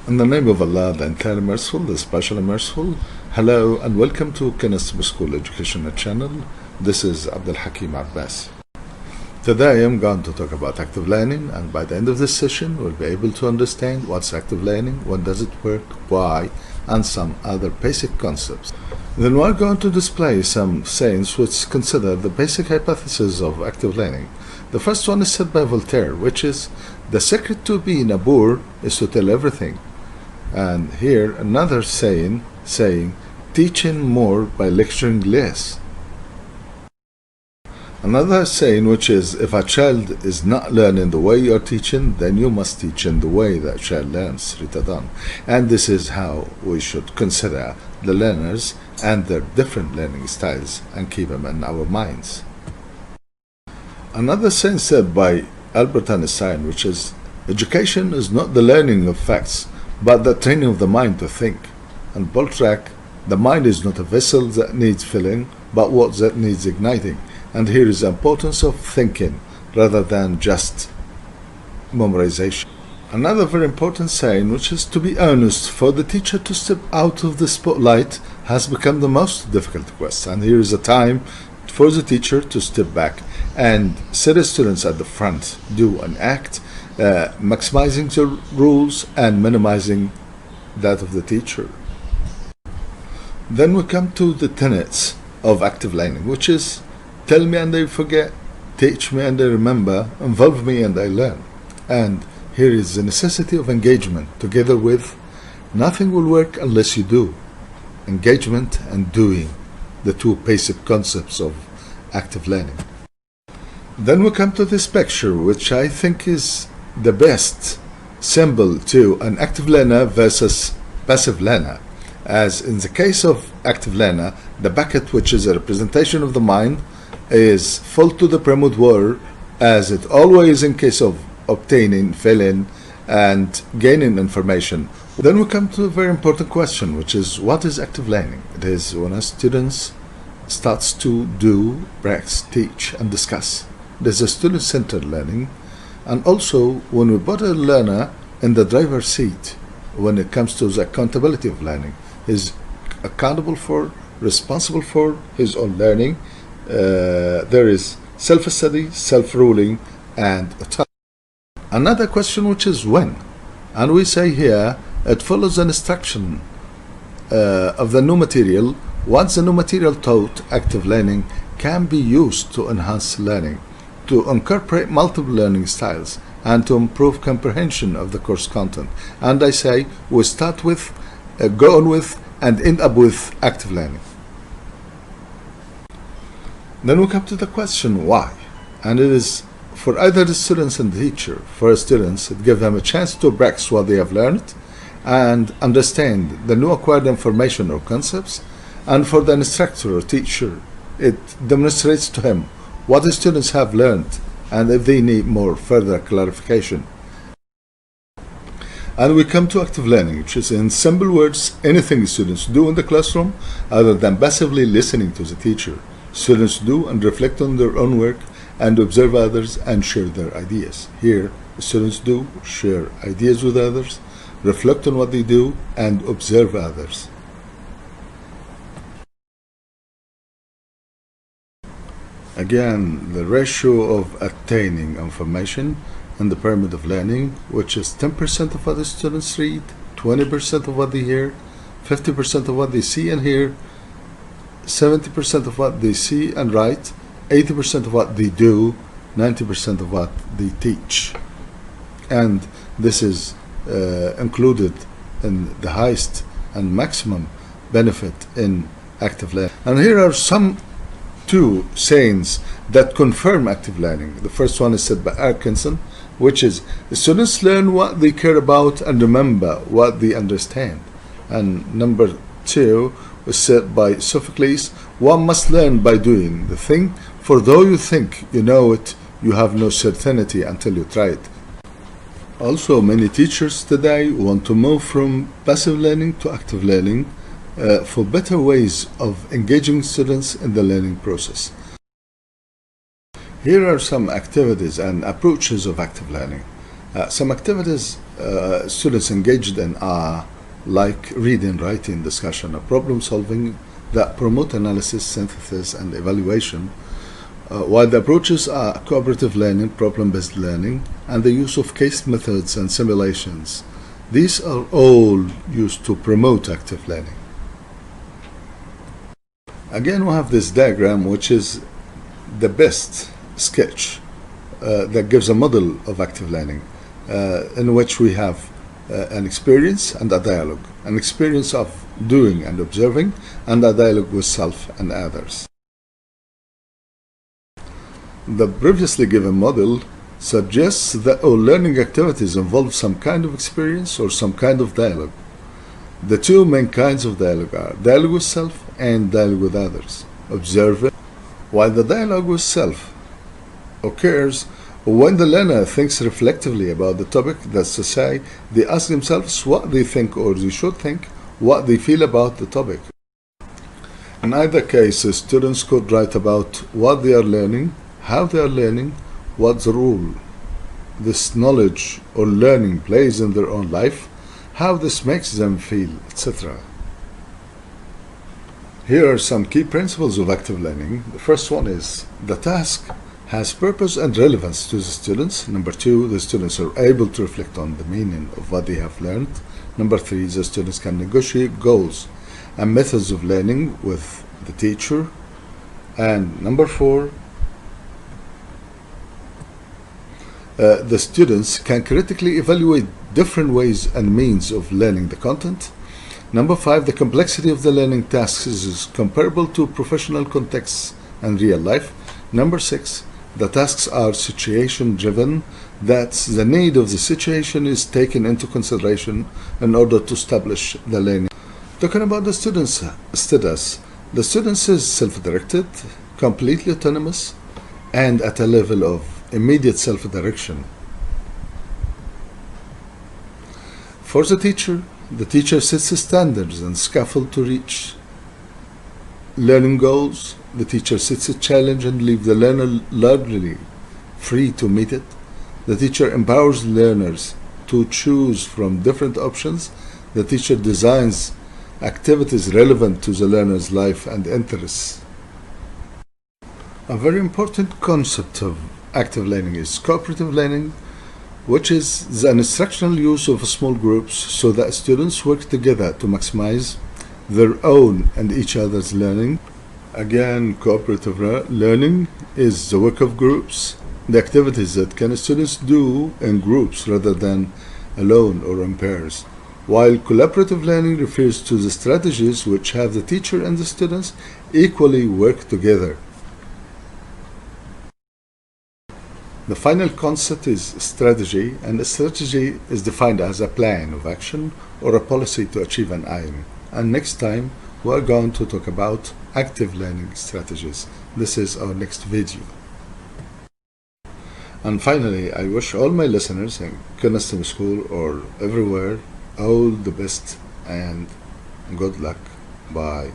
In the name of Allah, the entirely merciful, the specially merciful. Hello and welcome to STEM-Qena School Educational Channel. This is Abdul Hakim Abbas. Today I'm going to talk about active learning, and by the end of this session we'll be able to understand what's active learning, when does it work, why, and some other basic concepts. Then we're going to display some sayings which consider the basic hypothesis of active learning. The first one is said by Voltaire, which is, the secret to being a boor is to tell everything. And here another saying, teaching more by lecturing less. Another saying which is, if a child is not learning the way you are teaching, then you must teach in the way that child learns, Rita Dunn. And this is how we should consider the learners and their different learning styles and keep them in our minds. Another saying said by Albert Einstein, which is, education is not the learning of facts, but the training of the mind to think. And Boltrack, the mind is not a vessel that needs filling, but what that needs igniting. And here is the importance of thinking rather than just memorization. Another very important saying, which is, to be honest, for the teacher to step out of the spotlight has become the most difficult quest. And here is a time for the teacher to step back and set his students at the front, do and act, maximizing the rules and minimizing that of the teacher. Then we come to the tenets of active learning, which is, tell me and I forget, teach me and I remember, involve me and I learn. And here is the necessity of engagement, together with nothing will work unless you do. Engagement and doing, the two basic concepts of active learning. Then we come to this picture, which I think is the best symbol to an active learner versus passive learner. As in the case of active learner, the bucket, which is a representation of the mind, is full to the brim with water, as it always in case of obtaining, filling, and gaining information. Then we come to a very important question, which is, what is active learning? It is when a student starts to do, practice, teach, and discuss. There's a student-centered learning. And also, when we put a learner in the driver's seat, when it comes to the accountability of learning, he's accountable for, responsible for his own learning. There is self-study, self-ruling, and autonomy. Another question, which is when. And we say here, it follows an instruction of the new material. Once the new material taught, active learning can be used to enhance learning, to incorporate multiple learning styles, and to improve comprehension of the course content. And I say we start with, go on with, and end up with active learning. Then we come to the question why, and it is for either the students and the teacher. For students, it gives them a chance to practice what they have learned and understand the new acquired information or concepts, and for the instructor or teacher, it demonstrates to him what the students have learned and if they need more further clarification. And we come to active learning, which is, in simple words, anything students do in the classroom other than passively listening to the teacher. Students do and reflect on their own work and observe others and share their ideas. Here, students do share ideas with others, reflect on what they do, and observe others. Again, the ratio of attaining information in the pyramid of learning, which is 10% of what the students read, 20% of what they hear, 50% of what they see and hear, 70% of what they see and write, 80% of what they do, 90% of what they teach. And this is included in the highest and maximum benefit in active learning. And here are some two sayings that confirm active learning. The first one is said by Atkinson, which is, the students learn what they care about and remember what they understand. And number two was said by Sophocles, one must learn by doing the thing, for though you think you know it, you have no certainty until you try it. Also, many teachers today want to move from passive learning to active learning for better ways of engaging students in the learning process. Here are some activities and approaches of active learning. Some activities students engaged in are like reading, writing, discussion, or problem solving that promote analysis, synthesis, and evaluation, while the approaches are cooperative learning, problem-based learning, and the use of case methods and simulations. These are all used to promote active learning. Again, we have this diagram, which is the best sketch that gives a model of active learning, in which we have an experience and a dialogue, an experience of doing and observing, and a dialogue with self and others. The previously given model suggests that all learning activities involve some kind of experience or some kind of dialogue. The two main kinds of dialogue are dialogue with self and dialogue with others. Observing, while the dialogue with self occurs when the learner thinks reflectively about the topic, that's to say, they ask themselves what they think or they should think, what they feel about the topic. In either case, students could write about what they are learning, how they are learning, what role this knowledge or learning plays in their own life, how this makes them feel, etc. Here are some key principles of active learning. The first one is the task has purpose and relevance to the students. Number two, the students are able to reflect on the meaning of what they have learned. Number three, the students can negotiate goals and methods of learning with the teacher. And number four, the students can critically evaluate different ways and means of learning the content. Number five, the complexity of the learning tasks is comparable to professional contexts and real life. Number six, the tasks are situation driven. That's the need of the situation is taken into consideration in order to establish the learning. Talking about the students' status, the students is self-directed, completely autonomous, and at a level of immediate self-direction. For the teacher sets standards and scaffold to reach learning goals. The teacher sets a challenge and leaves the learner largely free to meet it. The teacher empowers learners to choose from different options. The teacher designs activities relevant to the learner's life and interests. A very important concept of active learning is cooperative learning, which is the instructional use of small groups so that students work together to maximize their own and each other's learning. Again, cooperative learning is the work of groups, the activities that can students do in groups rather than alone or in pairs, while collaborative learning refers to the strategies which have the teacher and the students equally work together. The final concept is strategy, and a strategy is defined as a plan of action or a policy to achieve an aim. And next time, we're going to talk about active learning strategies. This is our next video. And finally, I wish all my listeners in Qena STEM School or everywhere all the best and good luck. Bye.